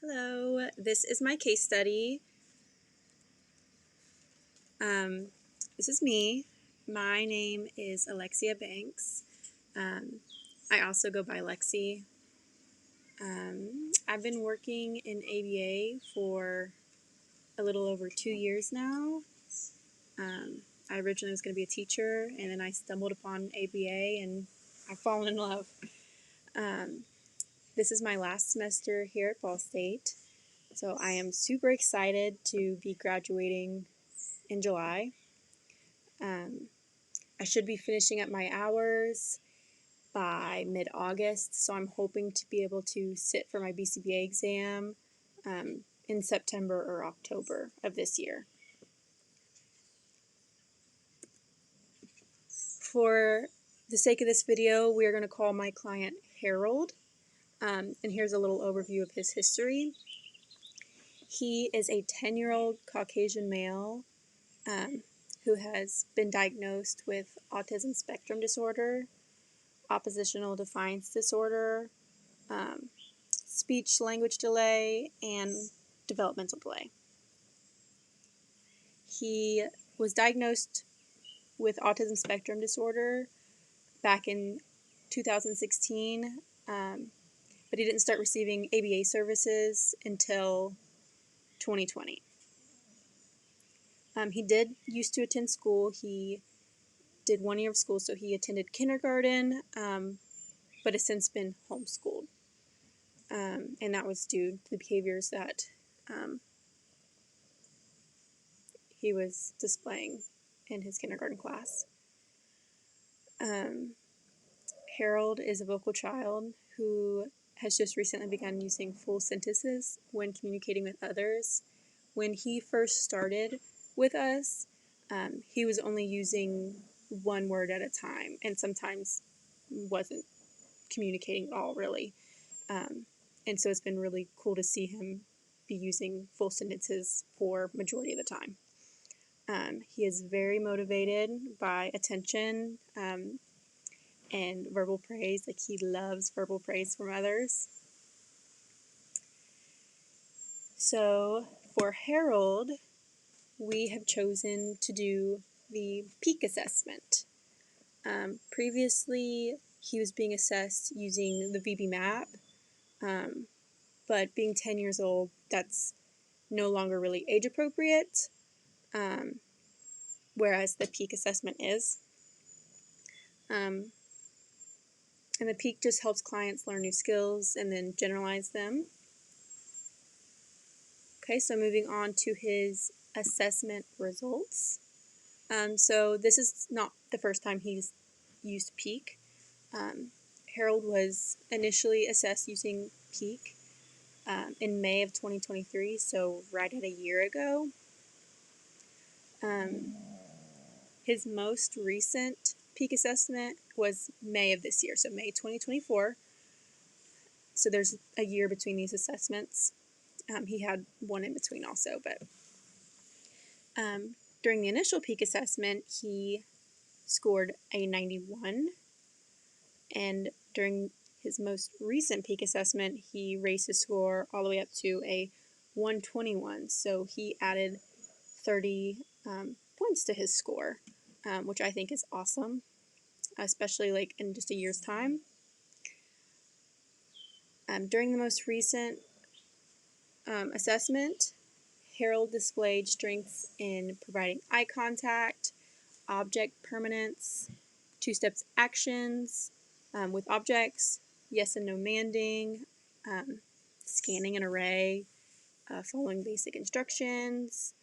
Hello, this is my case study. This is me. My name is Alexia Banks. I also go by Lexi. I've been working in ABA for a little over 2 years now. I originally was going to be a teacher, and then I stumbled upon ABA, and I've fallen in love. This is my last semester here at Ball State, so I am super excited to be graduating in July. I should be finishing up my hours by mid-August, so I'm hoping to be able to sit for my BCBA exam in September or October of this year. For the sake of this video, we are going to call my client Harold, and here's a little overview of his history. He is a 10-year-old Caucasian male who has been diagnosed with autism spectrum disorder, oppositional defiance disorder, speech language delay, and developmental delay. He was diagnosed with autism spectrum disorder back in 2016, but he didn't start receiving ABA services until 2020. He did used to attend school. He did 1 year of school, so he attended kindergarten, but has since been homeschooled. And that was due to the behaviors that he was displaying in his kindergarten class. Harold is a vocal child who has just recently begun using full sentences when communicating with others. When he first started with us, he was only using one word at a time and sometimes wasn't communicating at all, really. And so it's been really cool to see him be using full sentences for majority of the time. He is very motivated by attention and verbal praise. Like, he loves verbal praise from others. So for Harold, we have chosen to do the peak assessment. Previously, he was being assessed using the VB map, but being 10 years old, that's no longer really age appropriate, whereas the peak assessment is. And the peak just helps clients learn new skills and then generalize them. Okay, so moving on to his assessment results. So this is not the first time he's used peak. Harold was initially assessed using peak in May of 2023, so right at a year ago. His most recent peak assessment was May of this year, so May 2024. So there's a year between these assessments. He had one in between also, but during the initial peak assessment, he scored a 91, and during his most recent peak assessment, he raised his score all the way up to a 121, so he added 30 points to his score, which I think is awesome, especially like in just a year's time. During the most recent assessment, Harold displayed strengths in providing eye contact, object permanence, two-steps actions with objects, yes and no manding, scanning an array, following basic instructions,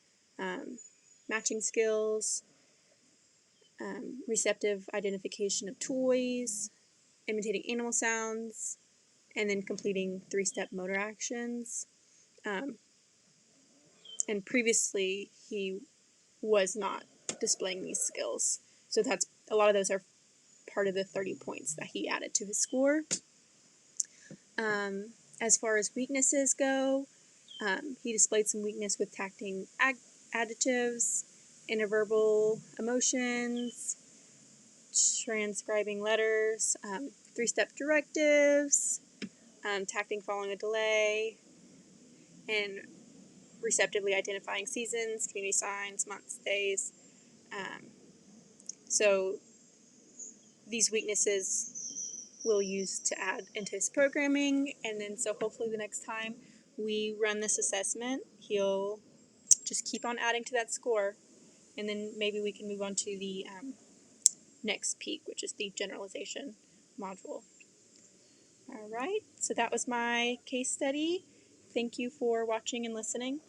matching skills, receptive identification of toys, imitating animal sounds, and then completing three-step motor actions. And previously, he was not displaying these skills. So that's a lot of those are part of the 30 points that he added to his score. As far as weaknesses go, he displayed some weakness with tacting adjectives, interverbal emotions, transcribing letters, three-step directives, tacting following a delay, and receptively identifying seasons, community signs, months, days. So these weaknesses we'll use to add into his programming, and then so hopefully the next time we run this assessment, he'll just keep on adding to that score, and then maybe we can move on to the next peak, which is the generalization module. All right, so that was my case study. Thank you for watching and listening.